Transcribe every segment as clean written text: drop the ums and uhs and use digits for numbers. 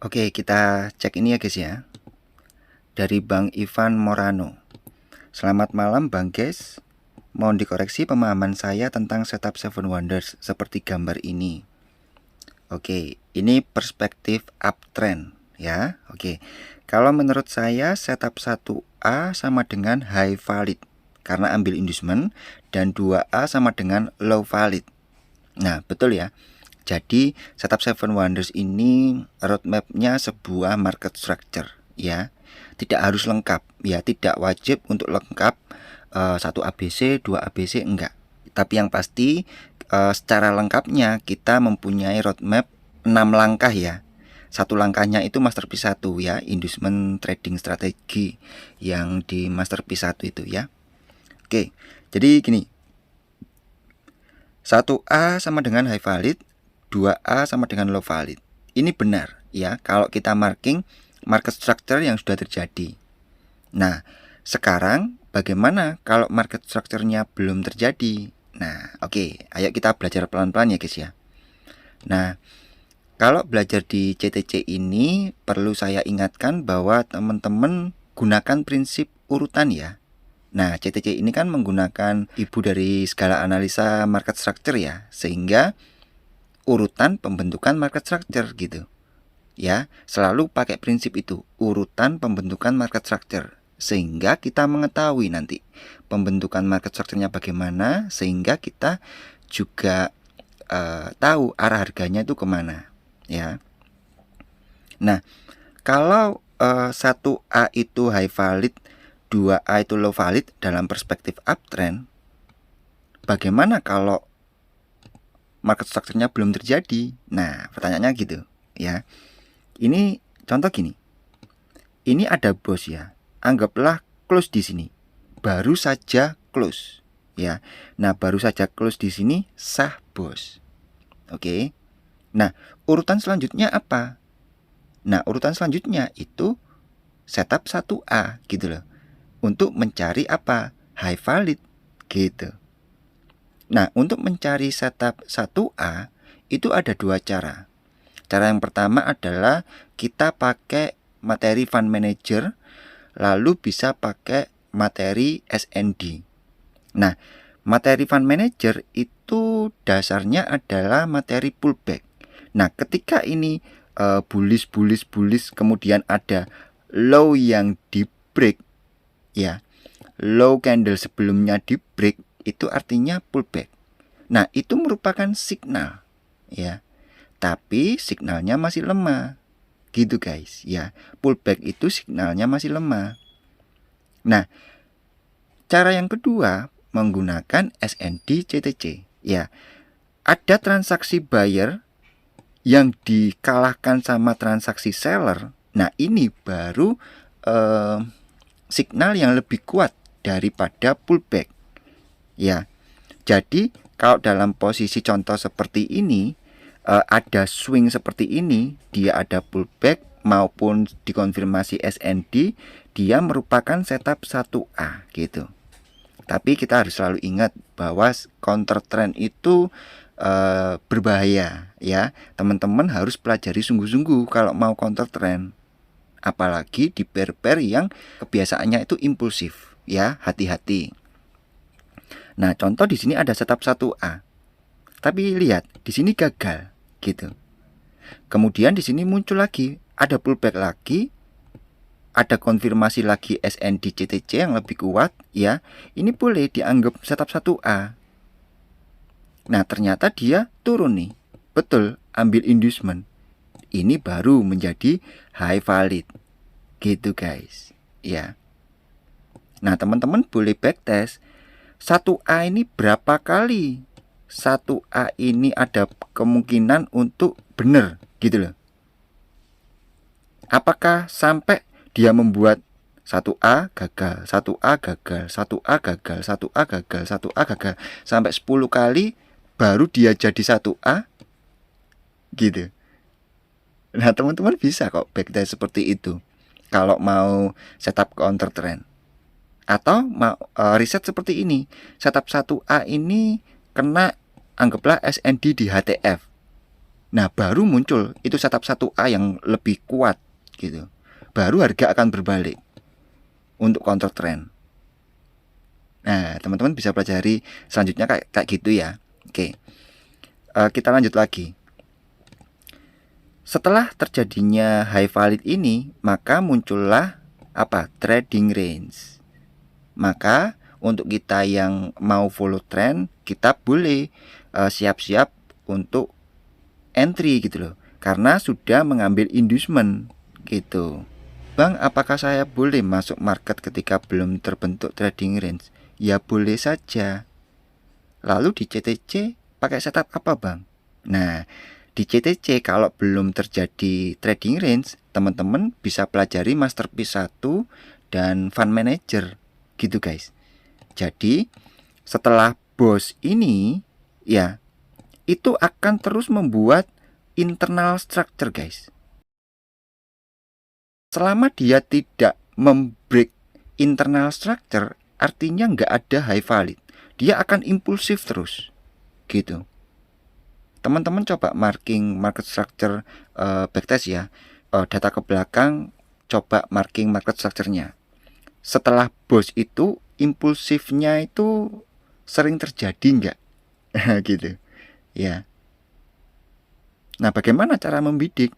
Oke, kita cek ini ya guys ya. Dari Bang Ivan Morano. Selamat malam Bang guys. Mohon dikoreksi pemahaman saya tentang setup Seven Wonders seperti gambar ini. Oke, ini perspektif uptrend ya. Oke. Kalau menurut saya setup 1A sama dengan high valid karena ambil inducement, dan 2A sama dengan low valid. Nah, betul ya. Jadi setup Seven Wonders ini roadmapnya sebuah market structure ya. Tidak harus lengkap ya, tidak wajib untuk lengkap 1 ABC, 2 ABC enggak. Tapi yang pasti secara lengkapnya kita mempunyai roadmap 6 langkah ya. Satu langkahnya itu masterpiece 1 ya, inducement trading strategi yang di masterpiece 1 itu ya. Oke, jadi gini. 1A sama dengan high valid, 2A sama dengan low valid. Ini benar ya kalau kita marking market structure yang sudah terjadi. Nah, sekarang bagaimana kalau market structure-nya belum terjadi? Nah, oke, ayo kita belajar pelan-pelan ya guys ya. Nah, kalau belajar di CTC ini perlu saya ingatkan bahwa teman-teman gunakan prinsip urutan ya. Nah, CTC ini kan menggunakan ibu dari segala analisa market structure ya, sehingga urutan pembentukan market structure gitu. Ya, selalu pakai prinsip itu, urutan pembentukan market structure, sehingga kita mengetahui nanti pembentukan market structure-nya bagaimana, sehingga kita juga tahu arah harganya itu kemana ya. Nah, kalau 1A itu high valid, 2A itu low valid dalam perspektif uptrend, bagaimana kalau market structure-nya belum terjadi? Nah, pertanyaannya gitu ya. Ini contoh gini. Ini ada bos ya. Anggaplah close di sini. Baru saja close ya. Nah, baru saja close di sini sah bos. Oke. Nah, urutan selanjutnya apa? Nah, urutan selanjutnya itu setup 1A gitu loh. Untuk mencari apa? High valid gitu. Nah, untuk mencari setup 1A itu ada dua cara. Cara yang pertama adalah kita pakai materi fund manager, lalu bisa pakai materi SND. Nah, materi fund manager itu dasarnya adalah materi pullback. Nah, ketika ini bullish kemudian ada low yang di break ya. Low candle sebelumnya di break itu artinya pullback. Nah, itu merupakan signal ya. Tapi signalnya masih lemah. Gitu guys ya. Pullback itu signalnya masih lemah. Nah, cara yang kedua menggunakan SND CTC ya. Ada transaksi buyer yang dikalahkan sama transaksi seller. Nah, ini baru signal yang lebih kuat daripada pullback ya. Jadi kalau dalam posisi contoh seperti ini ada swing seperti ini, dia ada pullback maupun dikonfirmasi SND, dia merupakan setup 1A gitu. Tapi kita harus selalu ingat bahwa counter trend itu berbahaya ya. Teman-teman harus pelajari sungguh-sungguh kalau mau counter trend. Apalagi di pair-pair yang kebiasaannya itu impulsif ya, hati-hati. Nah, contoh di sini ada setup 1A. Tapi lihat, di sini gagal gitu. Kemudian di sini muncul lagi, ada pullback lagi, ada konfirmasi lagi SND CTC yang lebih kuat ya. Ini boleh dianggap setup 1A. Nah, ternyata dia turun nih. Betul, ambil inducement. Ini baru menjadi high valid. Gitu guys. Ya. Nah, teman-teman boleh backtest 1A ini berapa kali 1A ini ada kemungkinan untuk benar gitu loh. Apakah sampai dia membuat 1A gagal, 1A gagal, 1A gagal, 1A gagal, 1A gagal sampai 10 kali baru dia jadi 1A gitu. Nah, teman-teman bisa kok backtest seperti itu kalau mau setup counter trend. Atau mau riset seperti ini, setup 1A ini kena anggaplah SND di HTF. Nah, baru muncul itu setup 1A yang lebih kuat gitu. Baru harga akan berbalik untuk counter trend. Nah, teman-teman bisa pelajari selanjutnya kayak gitu ya. Oke. Kita lanjut lagi. Setelah terjadinya high valid ini, maka muncullah apa? Trading range. Maka untuk kita yang mau follow trend, kita boleh siap-siap untuk entry gitu loh, karena sudah mengambil inducement gitu. Bang, apakah saya boleh masuk market ketika belum terbentuk trading range? Ya boleh saja. Lalu di CTC pakai setup apa bang? Nah, di CTC kalau belum terjadi trading range, teman-teman bisa pelajari Masterpiece 1 dan Fund Manager gitu guys. Jadi setelah BOS ini ya, itu akan terus membuat internal structure guys. Selama dia tidak membreak internal structure, artinya nggak ada high valid. Dia akan impulsif terus gitu. Teman-teman coba marking market structure backtest ya, data ke belakang, coba marking market structure-nya. Setelah BOS itu impulsifnya itu sering terjadi nggak? Gitu ya. Nah, bagaimana cara membidik?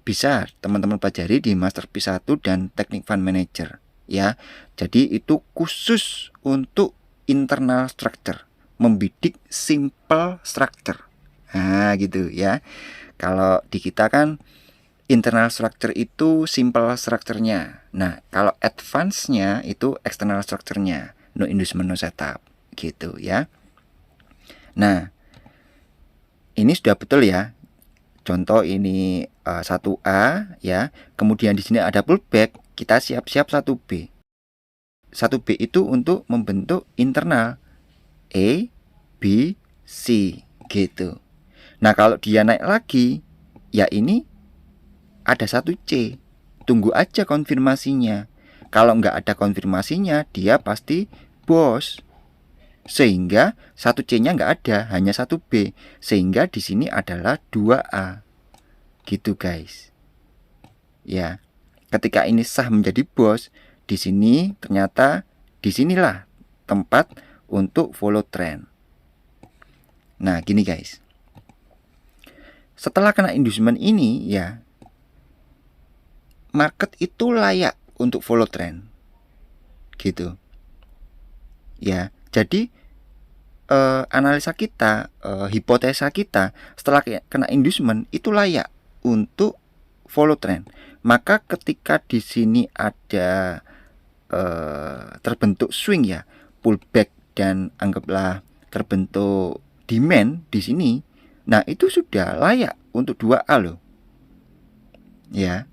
Bisa teman-teman pelajari di Masterpiece 1 dan Teknik Fund Manager ya. Jadi itu khusus untuk internal structure, membidik simple structure. Nah, gitu ya. Kalau di kita kan internal structure itu simple structure-nya. Nah, kalau advance-nya itu external structure-nya, no inducement no setup gitu ya. Nah, ini sudah betul ya. Contoh ini 1A ya. Kemudian di sini ada pullback, kita siap-siap 1B. 1B itu untuk membentuk internal A, B, C gitu. Nah, kalau dia naik lagi, ya ini ada 1C. Tunggu aja konfirmasinya. Kalau nggak ada konfirmasinya, dia pasti BOS. Sehingga 1C-nya nggak ada, hanya 1B. Sehingga di sini adalah 2A. Gitu guys. Ya. Ketika ini sah menjadi BOS, di sini ternyata disinilah tempat untuk follow trend. Nah, gini guys. Setelah kena inducement ini ya, market itu layak untuk follow trend. Gitu. Ya. Jadi analisa kita, hipotesa kita setelah kena inducement itu layak untuk follow trend. Maka ketika di sini ada terbentuk swing ya, pullback dan anggaplah terbentuk demand di sini, nah itu sudah layak untuk 2A loh. Ya,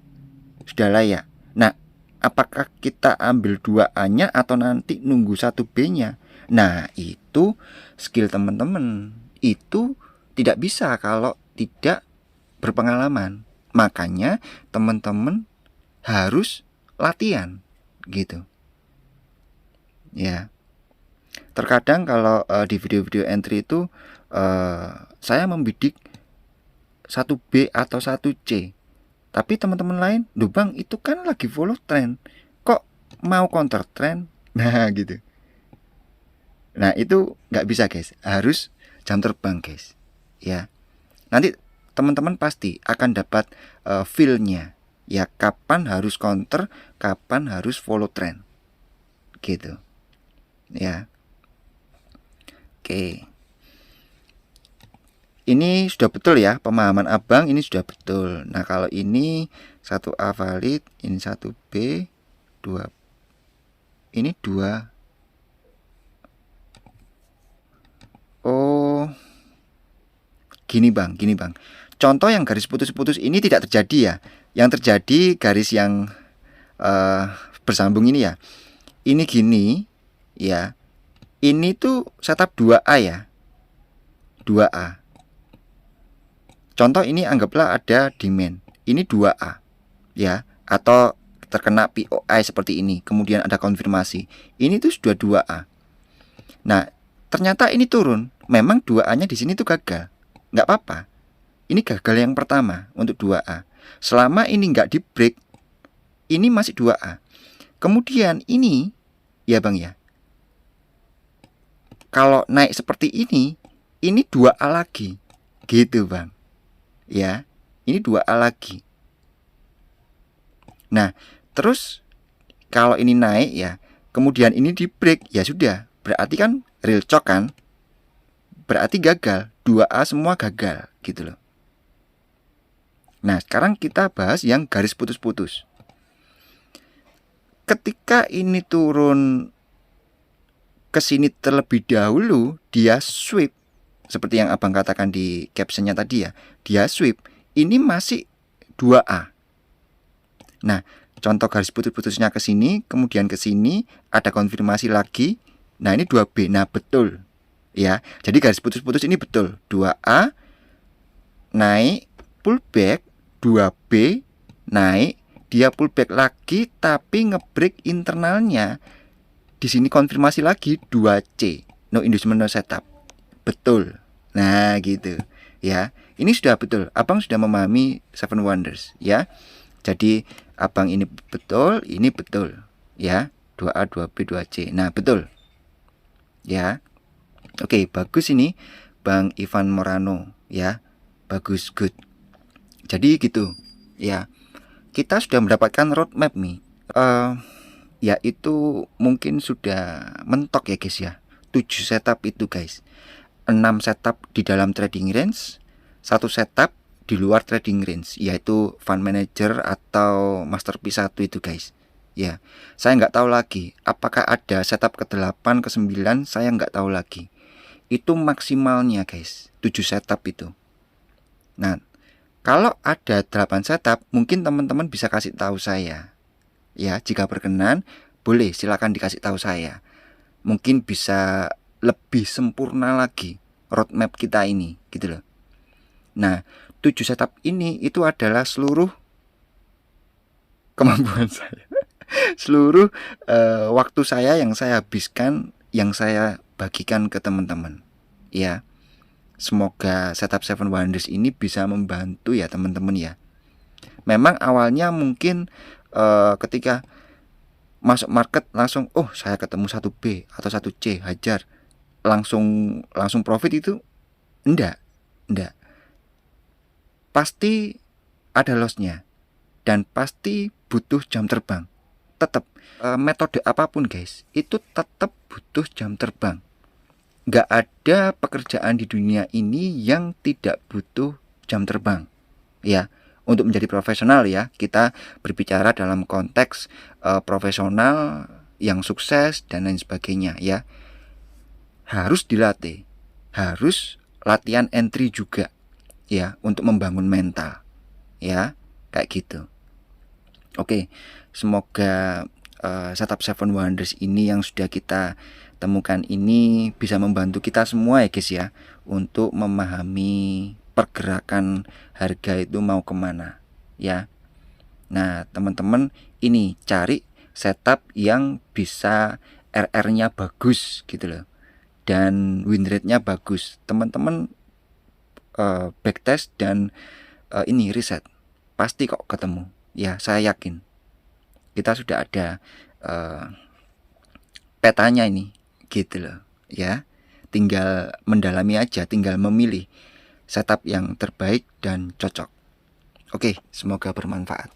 sudah layak. Nah, apakah kita ambil 2A-nya atau nanti nunggu 1B-nya? Nah, itu skill teman-teman. Itu tidak bisa kalau tidak berpengalaman. Makanya teman-teman harus latihan gitu. Ya. Terkadang kalau di video-video entry itu saya membidik 1B atau 1C. Tapi teman-teman lain, "Duh Bang, itu kan lagi follow trend. Kok mau counter trend?" Nah, gitu. Nah, itu nggak bisa guys, harus jam terbang guys ya. Nanti teman-teman pasti akan dapat feel-nya ya, kapan harus counter, kapan harus follow trend gitu ya. Oke, ini sudah betul ya, pemahaman abang ini sudah betul. Nah, kalau ini 1A valid, ini 1B, 2 ini 2. Oh, gini bang. Contoh yang garis putus-putus ini tidak terjadi ya. Yang terjadi garis yang bersambung ini ya. Ini gini ya. Ini tuh setup 2A ya. 2A. Contoh ini anggaplah ada demand. Ini 2A ya. Atau terkena POI seperti ini. Kemudian ada konfirmasi. Ini tuh sudah 2A. Nah, ternyata ini turun. Memang 2A-nya di sini tuh gagal. Nggak apa-apa. Ini gagal yang pertama untuk 2A. Selama ini nggak di break, ini masih 2A. Kemudian ini, ya Bang ya, kalau naik seperti ini 2A lagi. Gitu Bang. Ya, ini 2A lagi. Nah, terus kalau ini naik ya, kemudian ini di break, ya sudah. Berarti kan real choke kan? Berarti gagal. 2A semua gagal gitu loh. Nah, sekarang kita bahas yang garis putus-putus. Ketika ini turun ke sini terlebih dahulu, dia sweep. Seperti yang Abang katakan di captionnya tadi ya. Dia sweep. Ini masih 2A. Nah, contoh garis putus-putusnya ke sini, kemudian ke sini, ada konfirmasi lagi. Nah, ini 2B. Nah, betul. Ya, jadi garis putus-putus ini betul. 2A naik, pullback, 2B naik, dia pullback lagi tapi ngebreak internalnya. Di sini konfirmasi lagi 2C. No inducement, no setup. Betul. Nah, gitu. Ya, ini sudah betul. Abang sudah memahami Seven Wonders, ya. Jadi Abang ini betul, ya. 2A, 2B, 2C. Nah, betul. Ya. Oke, bagus ini Bang Ivan Morano, ya. Bagus, good. Jadi gitu, ya. Kita sudah mendapatkan roadmap nih. Yaitu mungkin sudah mentok ya guys ya. 7 setup itu guys. 6 setup di dalam trading range, 1 setup di luar trading range, yaitu fund manager atau master P1 itu guys. Ya, saya nggak tahu lagi apakah ada setup ke-8, ke-9, saya nggak tahu lagi. Itu maksimalnya guys, 7 setup itu. Nah, kalau ada 8 setup, mungkin teman-teman bisa kasih tahu saya. Ya, jika berkenan, boleh silakan dikasih tahu saya. Mungkin bisa lebih sempurna lagi roadmap kita ini, gitu loh. Nah, 7 setup ini itu adalah seluruh kemampuan saya. Seluruh waktu saya yang saya habiskan, yang saya bagikan ke teman-teman. Ya. Semoga setup Seven Wonders ini bisa membantu ya teman-teman ya. Memang awalnya mungkin ketika masuk market langsung saya ketemu 1B atau 1C hajar langsung profit itu enggak. Pasti ada lossnya dan pasti butuh jam terbang. Tetap metode apapun guys, itu tetap butuh jam terbang. Nggak ada pekerjaan di dunia ini yang tidak butuh jam terbang, ya. Untuk menjadi profesional ya, kita berbicara dalam konteks profesional yang sukses dan lain sebagainya ya. Harus dilatih, harus latihan entry juga ya, untuk membangun mental ya, kayak gitu. Oke, semoga setup Seven Wonders ini yang sudah kita temukan ini bisa membantu kita semua ya guys ya, untuk memahami pergerakan harga itu mau kemana ya. Nah teman-teman, ini cari setup yang bisa RR-nya bagus gitu loh, dan win rate-nya bagus. Teman-teman backtest dan ini riset, pasti kok ketemu ya, saya yakin. Kita sudah ada petanya ini gitu loh ya. Tinggal mendalami aja, tinggal memilih setup yang terbaik dan cocok. Oke, semoga bermanfaat.